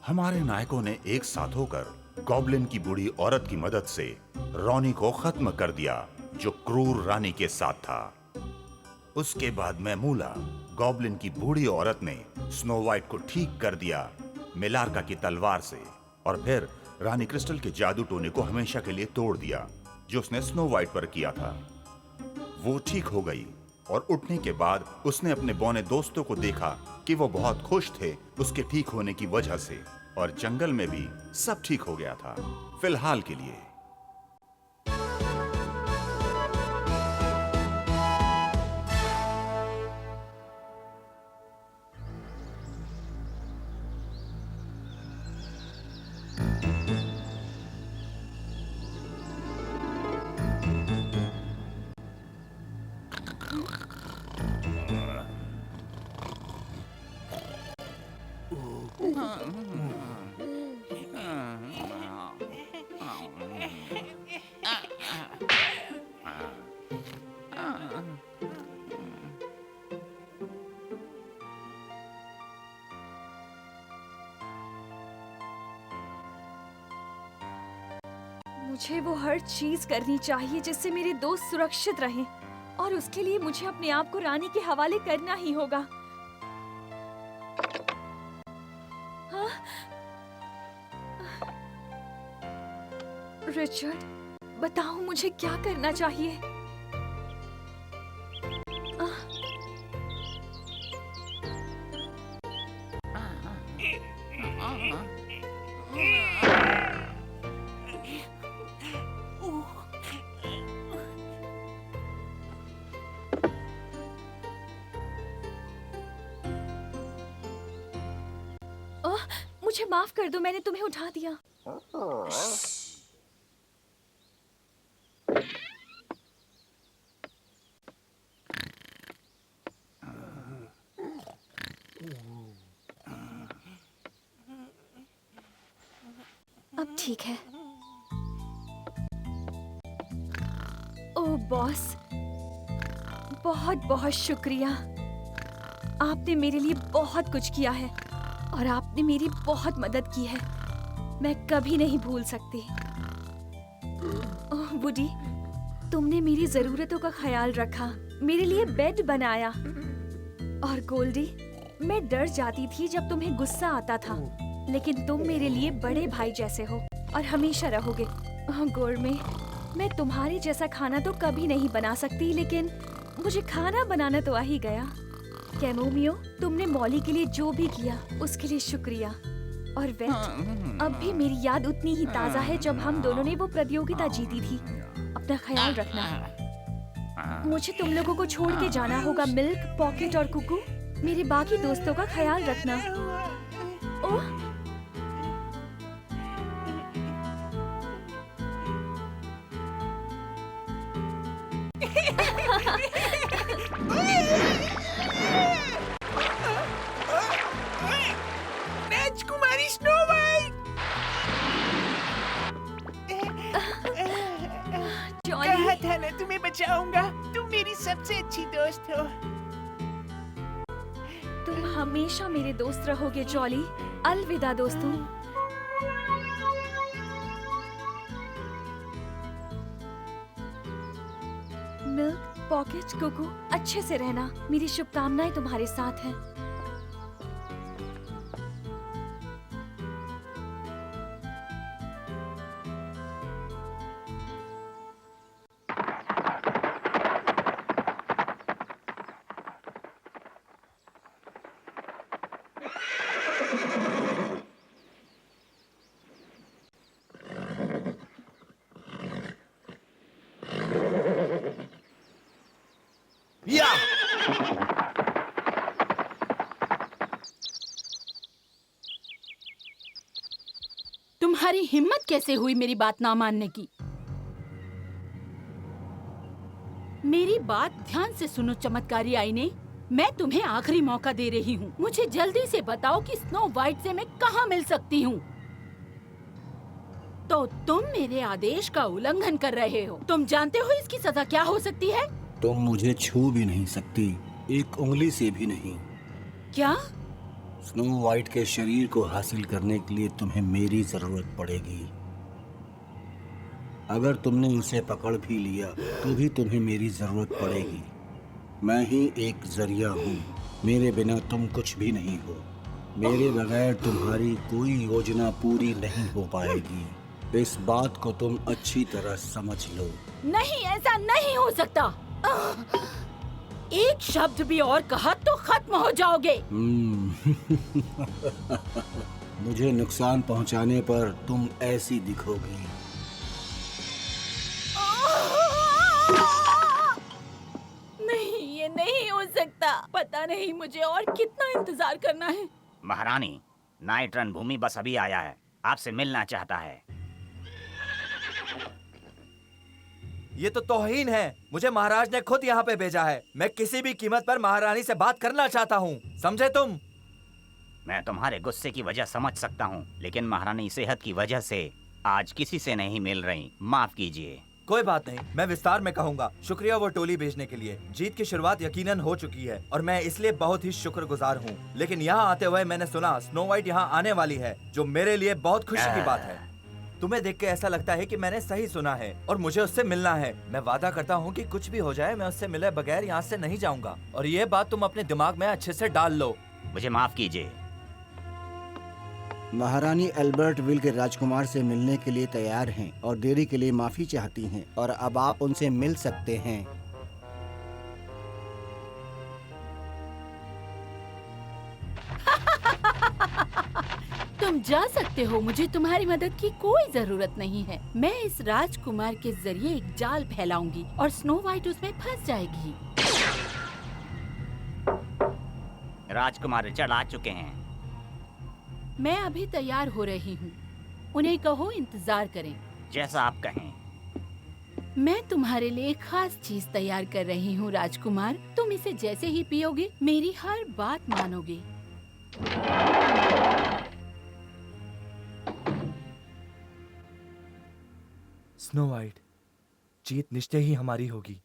हमारे नायकों ने एक साथ होकर गॉब्लिन की बूढ़ी औरत की मदद से रॉनी को खत्म कर दिया, जो क्रूर रानी के साथ था। उसके बाद मैमूला, गॉब्लिन की बूढ़ी औरत ने स्नो वाइट को ठीक कर दिया मेलार्का की तलवार से, और फिर रानी क्रिस्टल के जादू टोने को हमेशा के लिए तोड़ दिया जो उसने स्नो वाइट पर किया था। वो ठीक हो गई और उठने के बाद उसने अपने बौने दोस्तों को देखा कि वो बहुत खुश थे उसके ठीक होने की वजह से, और जंगल में भी सब ठीक हो गया था फिलहाल के लिए। मुझे वो हर चीज करनी चाहिए जिससे मेरे दोस्त सुरक्षित रहें, और उसके लिए मुझे अपने आप को रानी के हवाले करना ही होगा। हाँ? रिचर्ड, बताओ मुझे क्या करना चाहिए? मुझे माफ कर दो, मैंने तुम्हें उठा दिया। अब ठीक है। ओह बॉस, बहुत बहुत शुक्रिया। आपने मेरे लिए बहुत कुछ किया है और आपने मेरी बहुत मदद की है। मैं कभी नहीं भूल सकती। ओह वुडी, तुमने मेरी जरूरतों का ख्याल रखा, मेरे लिए बेड बनाया। और गोल्डी, मैं डर जाती थी जब तुम्हें गुस्सा आता था, लेकिन तुम मेरे लिए बड़े भाई जैसे हो और हमेशा रहोगे। ओह गोरमे, मैं तुम्हारे जैसा खाना तो कभी नहीं बना सकती, लेकिन मुझे खाना बनाना तो आ ही गया। कैमोमियो, तुमने मॉली के लिए जो भी किया उसके लिए शुक्रिया। और वेट, अब भी मेरी याद उतनी ही ताज़ा है जब हम दोनों ने वो प्रतियोगिता जीती थी। अपना ख्याल रखना। मुझे तुम लोगों को छोड़ के जाना होगा। मिल्क, पॉकेट और कुकू, मेरे बाकी दोस्तों का ख्याल रखना। ओह राजकुमारी स्नो वाइट! कहा था ना तुम्हें बचाऊंगा। तुम मेरी सबसे अच्छी दोस्त हो। तुम हमेशा मेरे दोस्त रहोगे जॉली। अलविदा दोस्तों। मिल्क, पॉकेट, कुकू, अच्छे से रहना। मेरी शुभकामनाएं तुम्हारे साथ हैं। या! तुम्हारी हिम्मत कैसे हुई मेरी बात ना मानने की? मेरी बात ध्यान से सुनो चमत्कारी आईने। मैं तुम्हें आखिरी मौका दे रही हूँ। मुझे जल्दी से बताओ कि स्नो वाइट से मैं कहाँ मिल सकती हूँ। तो तुम मेरे आदेश का उल्लंघन कर रहे हो। तुम जानते हो इसकी सजा क्या हो सकती है? तुम मुझे छू भी नहीं सकती, एक उंगली से भी नहीं। क्या? स्नो वाइट के शरीर को हासिल करने के लिए तुम्हें मेरी जरूरत पड़ेगी। अगर तुमने उसे पकड़ भी लिया तो भी तुम्हें मेरी जरूरत पड़ेगी। मैं ही एक जरिया हूँ, मेरे बिना तुम कुछ भी नहीं हो। मेरे बगैर तुम्हारी कोई योजना पूरी नहीं हो पाएगी। इस बात को तुम अच्छी तरह समझ लो। नहीं, ऐसा नहीं हो सकता। एक शब्द भी और कहा तो खत्म हो जाओगे। मुझे नुकसान पहुंचाने पर तुम ऐसी दिखोगी। नहीं, ये नहीं हो सकता। पता नहीं मुझे और कितना इंतजार करना है। महारानी, नाइट रणभूमि बस अभी आया है, आपसे मिलना चाहता है। ये तो तौहीन है। मुझे महाराज ने खुद यहाँ पे भेजा है। मैं किसी भी कीमत पर महारानी से बात करना चाहता हूँ, समझे तुम? मैं तुम्हारे गुस्से की वजह समझ सकता हूँ, लेकिन महारानी सेहत की वजह से आज किसी से नहीं मिल रही। माफ कीजिए। कोई बात नहीं, मैं विस्तार में कहूँगा। शुक्रिया वो टोली भेजने के लिए। जीत की शुरुआत यकीनन हो चुकी है और मैं इसलिए बहुत ही शुक्रगुजार हूँ। लेकिन यहाँ आते हुए मैंने सुना स्नो वाइट यहाँ आने वाली है, जो मेरे लिए बहुत खुशी की बात है। तुम्हें देख के ऐसा लगता है कि मैंने सही सुना है और मुझे उससे मिलना है। मैं वादा करता हूँ कि कुछ भी हो जाए मैं उससे मिले बगैर यहाँ से नहीं जाऊंगा। और ये बात तुम अपने दिमाग में अच्छे से डाल लो। मुझे माफ कीजिए। महारानी एल्बर्ट विल के राजकुमार से मिलने के लिए तैयार हैं और देरी के लिए माफी चाहती हैं और अब आप उनसे मिल सकते हैं। तुम जा सकते हो, मुझे तुम्हारी मदद की कोई जरूरत नहीं है। मैं इस राजकुमार के जरिए एक जाल फैलाऊंगी और स्नो वाइट उसमें फंस जाएगी। राजकुमार रिचर्ड आ चुके हैं। मैं अभी तैयार हो रही हूँ, उन्हें कहो इंतजार करें। जैसा आप कहें। मैं तुम्हारे लिए एक खास चीज तैयार कर रही हूँ राजकुमार। तुम इसे जैसे ही पियोगे मेरी हर बात मानोगे। स्नो वाइट, जीत निश्चय ही हमारी होगी।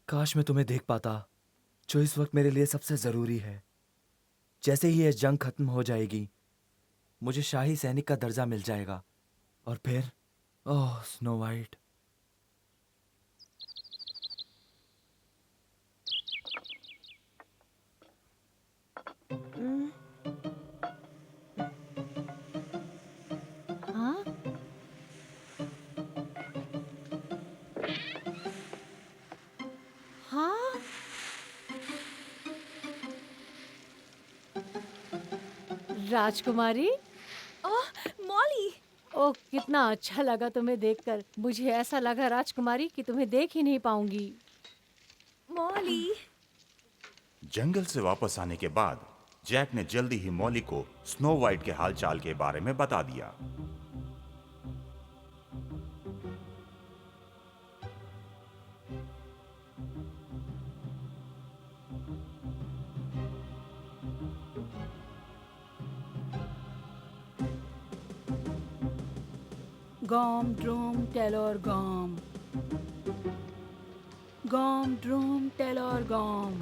काश मैं तुम्हें देख पाता, जो इस वक्त मेरे लिए सबसे जरूरी है। जैसे ही ये जंग खत्म हो जाएगी, मुझे शाही सैनिक का दर्जा मिल जाएगा और फिर ओह स्नो वाइट। हाँ? हाँ? राजकुमारी, ओह, मॉली! ओह कितना अच्छा लगा तुम्हें देखकर। मुझे ऐसा लगा राजकुमारी कि तुम्हें देख ही नहीं पाऊंगी। मॉली! जंगल से वापस आने के बाद जैक ने जल्दी ही मॉली को स्नो वाइट के हालचाल के बारे में बता दिया। गॉम ड्रोम टेलर गॉम, गॉम ड्रोम टेलर गॉम।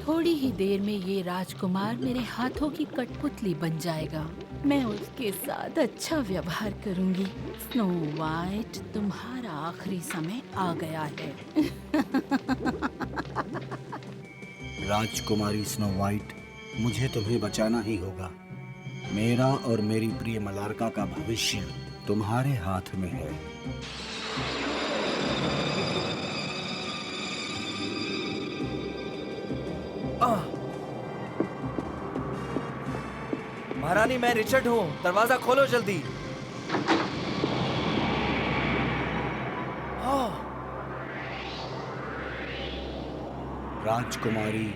थोड़ी ही देर में ये राजकुमार मेरे हाथों की कठपुतली बन जाएगा। मैं उसके साथ अच्छा व्यवहार करूंगी। स्नो वाइट, तुम्हारा आखिरी समय आ गया है। राजकुमारी स्नो वाइट, मुझे तुम्हें बचाना ही होगा। मेरा और मेरी प्रिय मलारका का भविष्य तुम्हारे हाथ में है। महारानी, मैं रिचर्ड हूँ, दरवाजा खोलो जल्दी। राजकुमारी,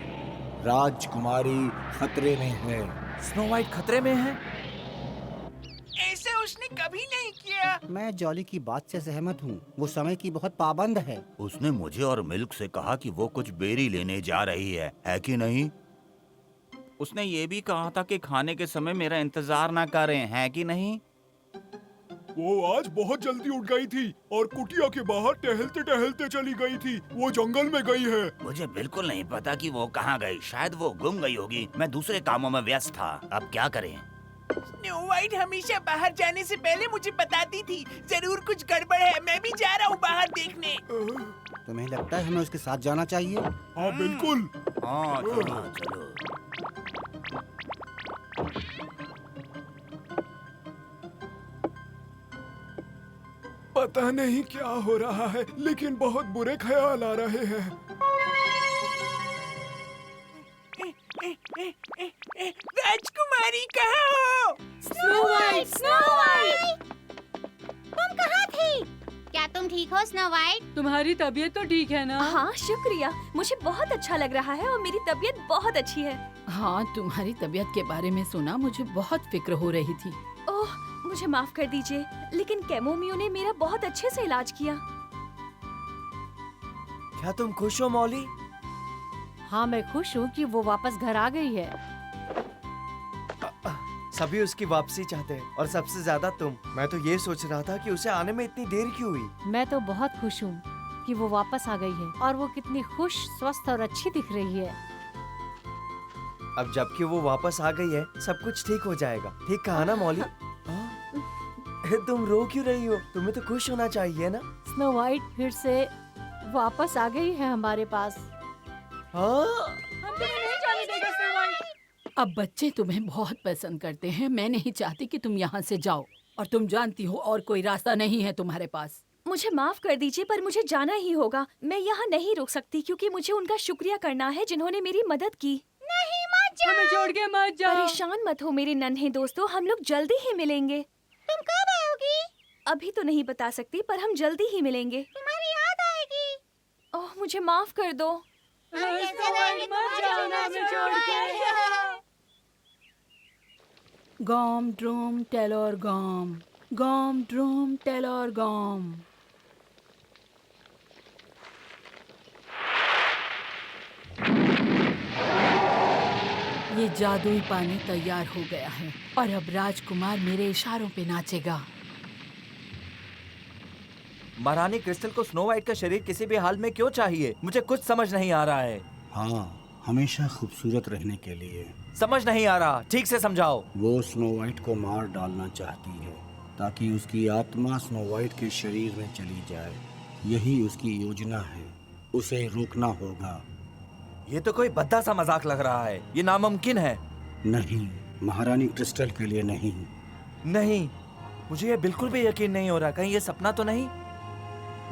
राजकुमारी खतरे में है। स्नो वाइट खतरे में है? ऐसे उसने कभी नहीं किया। मैं जॉली की बात से सहमत हूँ। वो समय की बहुत पाबंद है। उसने मुझे और मिल्क से कहा कि वो कुछ बेरी लेने जा रही है कि नहीं? उसने ये भी कहा था कि खाने के समय मेरा इंतजार ना करें, है कि नहीं? वो आज बहुत जल्दी उठ गई थी और कुटिया के बाहर टहलते टहलते चली गई थी। वो जंगल में गई है। मुझे बिल्कुल नहीं पता कि वो कहाँ गई। शायद वो गुम गई होगी। मैं दूसरे कामों में व्यस्त था। अब क्या करें? स्नो वाइट हमेशा बाहर जाने से पहले मुझे बताती थी जरूर कुछ गड़बड़ है। मैं भी जा रहा हूँ बाहर देखने। तुम्हें लगता है हमें उसके साथ जाना चाहिए? हाँ बिल्कुल। हाँ चलो चलो। पता नहीं क्या हो रहा है, लेकिन बहुत बुरे ख्याल आ रहे हैं। राजकुमारी कहाँ हो? स्नो वाइट, स्नो वाइट, तुम कहाँ थी? क्या तुम ठीक हो स्नो वाइट? तुम्हारी तबीयत तो ठीक है ना? हाँ शुक्रिया, मुझे बहुत अच्छा लग रहा है और मेरी तबीयत बहुत अच्छी है। हाँ, तुम्हारी तबीयत के बारे में सुना, मुझे बहुत फिक्र हो रही थी। ओह मुझे माफ कर दीजिए, लेकिन कैमोमियो ने मेरा बहुत अच्छे से इलाज किया। क्या तुम खुश हो मौली? हाँ मैं खुश हूँ कि वो वापस घर आ गई है। सभी उसकी वापसी चाहते हैं और सबसे ज्यादा तुम। मैं तो ये सोच रहा था कि उसे आने में इतनी देर क्यों हुई। मैं तो बहुत खुश हूँ कि वो वापस आ गई है और वो कितनी खुश, स्वस्थ और अच्छी दिख रही है। अब जबकि वो वापस आ गई है, सब कुछ ठीक हो जाएगा। ठीक कहा ना मौली? तुम रो क्यों रही हो? तुम्हें तो खुश होना चाहिए ना। स्नो वाइट फिर से वापस आ गई है हमारे पास। हाँ? अब बच्चे तुम्हें बहुत पसंद करते हैं। मैं नहीं चाहती कि तुम यहाँ से जाओ, और तुम जानती हो और कोई रास्ता नहीं है तुम्हारे पास। मुझे माफ कर दीजिए, पर मुझे जाना ही होगा। मैं यहाँ नहीं रुक सकती क्योंकि मुझे उनका शुक्रिया करना है जिन्होंने मेरी मदद की। नहीं मत जाओ। हमें छोड़ के मत जाओ। परेशान मत हो मेरे नन्हे दोस्तों, हम लोग जल्दी ही मिलेंगे। तुम कब आओगी? अभी तो नहीं बता सकती, पर हम जल्दी ही मिलेंगे। तुम्हारी याद आएगी। ओह मुझे माफ कर दो। गॉम ड्रोम टेलर गॉम, गॉम ड्रोम टेलर गॉम। ये जादुई पानी तैयार हो गया है और अब राजकुमार मेरे इशारों पे नाचेगा। महारानी क्रिस्टल को स्नो वाइट का शरीर किसी भी हाल में क्यों चाहिए? मुझे कुछ समझ नहीं आ रहा है। हाँ, हमेशा खूबसूरत रहने के लिए। समझ नहीं आ रहा, ठीक से समझाओ। वो स्नो वाइट को मार डालना चाहती है ताकि उसकी आत्मा स्नो वाइट के शरीर में चली जाए। यही उसकी योजना है। उसे रोकना होगा। ये तो कोई भद्दा सा मजाक लग रहा है। ये नामुमकिन है। नहीं, महारानी क्रिस्टल के लिए नहीं। नहीं, मुझे ये बिल्कुल भी यकीन नहीं हो रहा। कहीं ये सपना तो नहीं?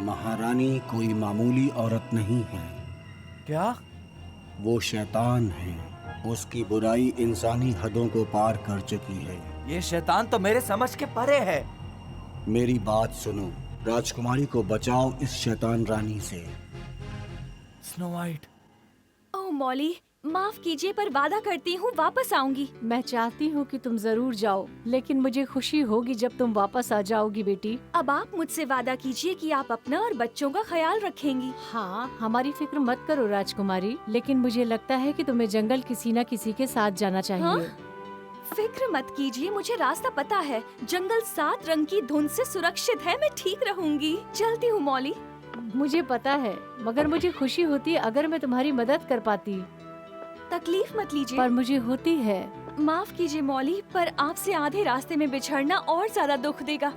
महारानी कोई मामूली औरत नहीं है। क्या? वो शैतान है। उसकी बुराई इंसानी हदों को पार कर चुकी है। ये शैतान तो मेरे समझ के परे है। मेरी बात सुनो, राजकुमारी को बचाओ इस शैतान रानी से। Snow white. ओह मॉली, माफ कीजिए, पर वादा करती हूँ वापस आऊंगी। मैं चाहती हूँ कि तुम जरूर जाओ, लेकिन मुझे खुशी होगी जब तुम वापस आ जाओगी बेटी। अब आप मुझसे वादा कीजिए कि आप अपना और बच्चों का ख्याल रखेंगी। हाँ, हमारी फिक्र मत करो राजकुमारी, लेकिन मुझे लगता है कि तुम्हें जंगल किसी न किसी के साथ जाना चाहिए। हाँ? फिक्र मत कीजिए, मुझे रास्ता पता है। जंगल 7 रंग की धुंध से सुरक्षित है। मैं ठीक रहूंगी। चलती हूँ मॉली। मुझे पता है, मगर मुझे खुशी होती अगर मैं तुम्हारी मदद कर पाती। तकलीफ मत लीजिए। पर मुझे होती है। माफ कीजिए मॉली, पर आपसे आधे रास्ते में बिछड़ना और ज्यादा दुख देगा।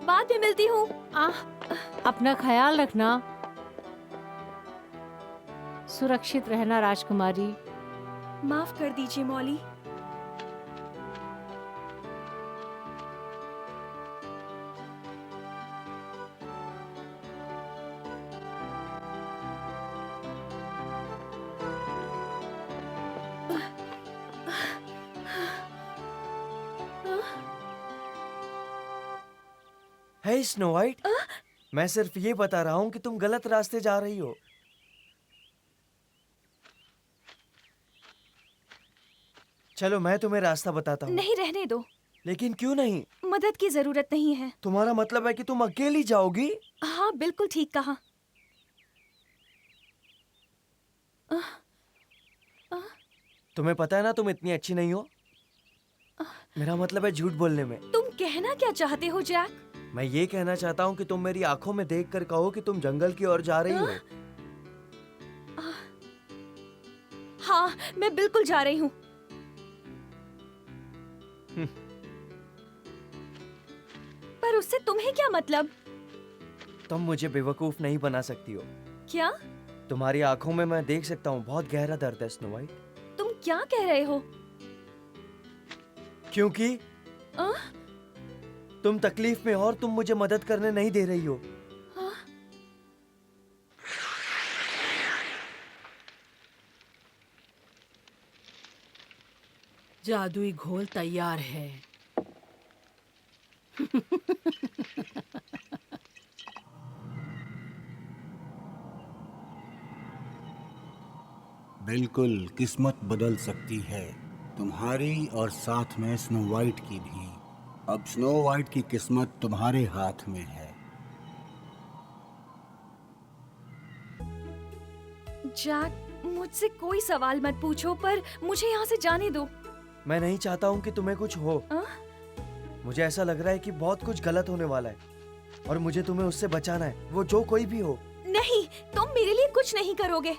बाद में मिलती हूँ। अपना ख्याल रखना। सुरक्षित रहना राजकुमारी। माफ कर दीजिए मॉली। हे स्नो वाइट, मैं सिर्फ ये बता रहा हूँ कि तुम गलत रास्ते जा रही हो। चलो मैं तुम्हें रास्ता बताता हूँ। नहीं, रहने दो। लेकिन क्यों नहीं? मदद की जरूरत नहीं है। तुम्हारा मतलब है कि तुम अकेली जाओगी? हाँ बिल्कुल ठीक कहा। तुम्हें पता है ना तुम इतनी अच्छी नहीं हो। मेरा मतलब है झूठ बोलने में। तुम कहना क्या चाहते हो जैक? मैं ये कहना चाहता हूँ कि तुम मेरी आंखों में देखकर कहो कि तुम जंगल की ओर जा रही हो। हाँ, मैं बिल्कुल जा रही हूँ। पर उससे तुम्हें क्या मतलब? तुम मुझे बेवकूफ नहीं बना सकती हो। क्या? तुम्हारी आंखों में मैं देख सकता हूँ बहुत गहरा दर्द है स्नो वाइट। तुम क्या कह रहे हो? क्योंकि तुम तकलीफ में हो और तुम मुझे मदद करने नहीं दे रही हो। जादुई घोल तैयार है। बिल्कुल, किस्मत बदल सकती है, तुम्हारी और साथ में स्नो वाइट की भी। अब स्नो वाइट की किस्मत तुम्हारे हाथ में है। जैक, मुझसे कोई सवाल मत पूछो, पर मुझे यहाँ से जाने दो। मैं नहीं चाहता हूँ कि तुम्हें कुछ हो। मुझे ऐसा लग रहा है कि बहुत कुछ गलत होने वाला है और मुझे तुम्हें उससे बचाना है, वो जो कोई भी हो। नहीं, तुम मेरे लिए कुछ नहीं करोगे।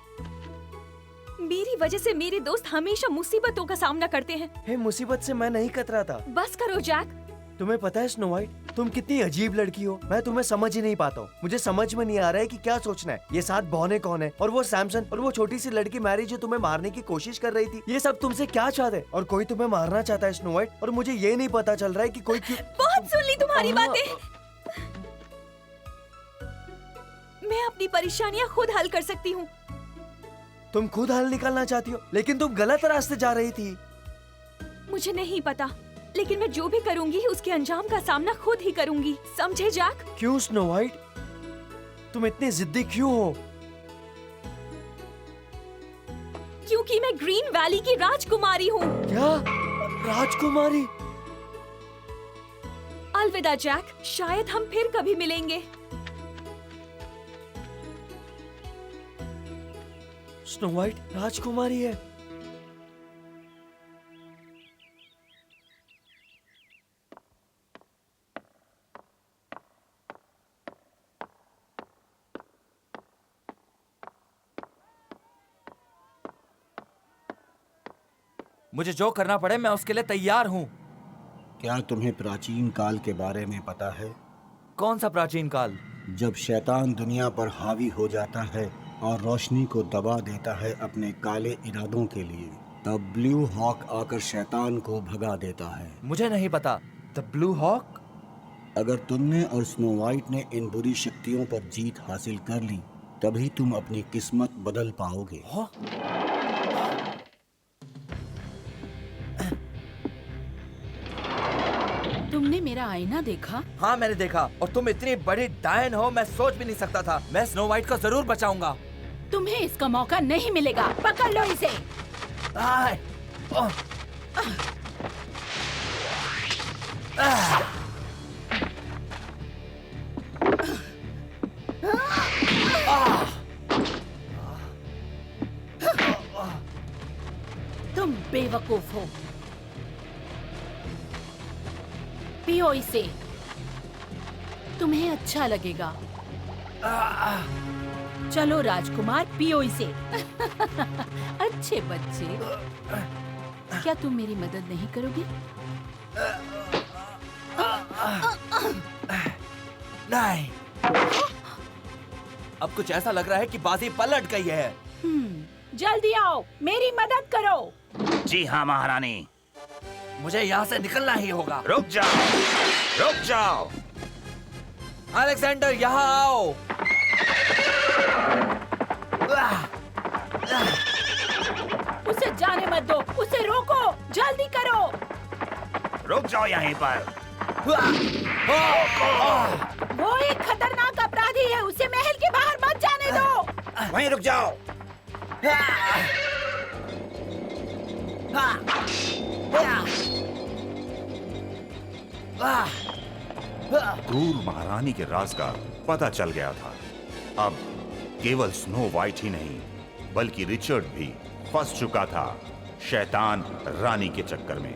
मेरी वजह से मेरे दोस्त हमेशा मुसीबतों का सामना करते हैं। हे, मुसीबत से मैं नहीं कतरा था। बस करो जैक। तुम्हें पता है स्नो वाइट, तुम कितनी अजीब लड़की हो। मैं तुम्हें समझ ही नहीं पाता हूँ। मुझे समझ में नहीं आ रहा है कि क्या सोचना है। ये 7 बहनें कौन है, और वो सैमसन, और वो छोटी सी लड़की मैरी जो तुम्हें मारने की कोशिश कर रही थी। ये सब तुमसे क्या चाहते हैं? और कोई तुम्हें मारना चाहता है स्नो वाइट, और मुझे ये नहीं पता चल रहा है कि कोई क्यों। बहुत सुन ली तुम्हारी बातें। मैं अपनी परेशानियाँ खुद हल कर सकती हूँ। तुम खुद हल निकालना चाहती हो, लेकिन तुम गलत रास्ते जा रही थी। मुझे नहीं पता, लेकिन मैं जो भी करूंगी उसके अंजाम का सामना खुद ही करूंगी, समझे जैक? क्यों स्नो वाइट, तुम इतनी जिद्दी क्यों हो? क्योंकि मैं ग्रीन वैली की राजकुमारी हूँ। क्या? राजकुमारी? अलविदा जैक, शायद हम फिर कभी मिलेंगे। स्नो वाइट राजकुमारी है? मुझे जो करना पड़े मैं उसके लिए तैयार हूँ। क्या तुम्हें प्राचीन काल के बारे में पता है? कौन सा प्राचीन काल? जब शैतान दुनिया पर हावी हो जाता है और रोशनी को दबा देता है अपने काले इरादों के लिए, तब ब्लू हॉक आकर शैतान को भगा देता है। मुझे नहीं पता। The blue hawk? अगर तुमने और स्नो वाइट ने इन बुरी शक्तियों पर जीत हासिल कर ली, तभी तुम अपनी किस्मत बदल पाओगे। तुमने मेरा आईना देखा? हाँ, मैंने देखा। और तुम इतनी बड़ी डायन हो, मैं सोच भी नहीं सकता था। मैं स्नो वाइट को जरूर बचाऊंगा। तुम्हें इसका मौका नहीं मिलेगा। पकड़ लो इसे। तुम बेवकूफ हो। पियो इसे, तुम्हें अच्छा लगेगा। चलो राजकुमार, पियो इसे। अच्छे बच्चे। क्या तुम मेरी मदद नहीं करोगे? नहीं। अब कुछ ऐसा लग रहा है कि बाजी पलट गई है। जल्दी आओ, मेरी मदद करो। जी हाँ महारानी। मुझे यहाँ से निकलना ही होगा। रुक जाओ, रुक जाओ। अलेक्जेंडर, यहाँ आओ। उसे जाने मत दो, उसे रोको, जल्दी करो। रुक जाओ यहीं पर। वो एक खतरनाक अपराधी है, उसे महल के बाहर मत जाने दो। वहीं रुक जाओ। क्रूर महारानी के राज का पता चल गया था। अब केवल स्नो वाइट ही नहीं, बल्कि रिचर्ड भी फंस चुका था शैतान रानी के चक्कर में।